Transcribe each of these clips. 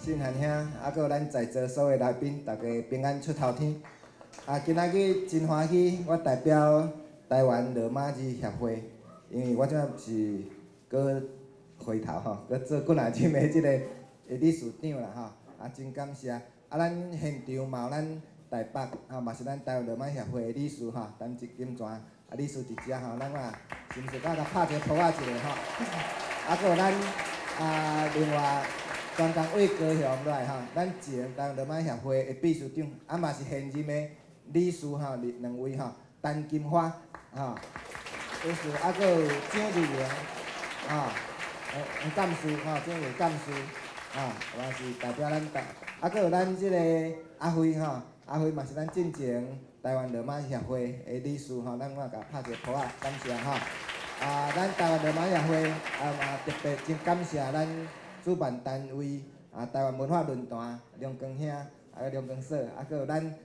新汉兄，啊，搁有咱在座所有来宾，大家平安出头天。今仔日真欢喜，我代表台湾罗马字协会，因为我即摆是搁回头吼，搁做滚仔金的即个理事长啦吼，真感谢。咱现场嘛有咱台北嘛是咱台湾罗马协会的理事陈吉金泉理事伫遮吼，咱嘛是毋是甲拍一个拖仔一下吼？搁有咱另外专工为高雄来吼，咱前台湾罗马协会的秘书长，嘛是现任的理事吼，两位吼，陈金花吼，理事搁有蒋丽玲干事蒋丽干事嘛是代表咱搁有咱即个阿辉阿辉嘛是咱进前台湾罗马协会的理事咱我甲拍一个拖仔，感谢咱台湾罗马协会嘛特别真感谢咱主办单位台湾文化论坛梁光兄梁光嫂，搁有咱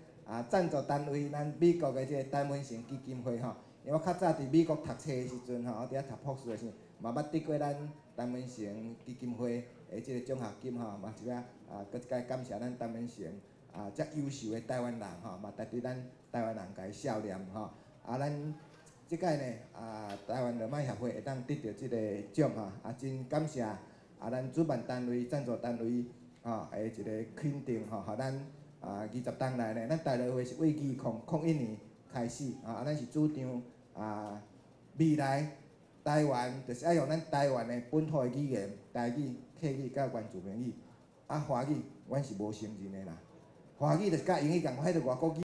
赞助单位咱美国的即个戴文成基金会因为我较早伫美国读册的时阵我伫遐读博士的时阵，嘛捌得过咱戴文成基金会的即个奖学金嘛一摆搁一摆感谢咱戴文成遮优秀的台湾人嘛值得咱台湾人甲伊笑脸咱即摆呢台湾罗马协会会当得到即个奖真感谢咱主办单位、赞助单位的一个肯定互咱20当内呢，咱台乐会是为2001年开始咱是主张未来台湾就是爱用咱台湾的本土的语言，台语、客语甲原住民语，华语阮是无承认的啦，华语就是甲英语共款，迄个外国语。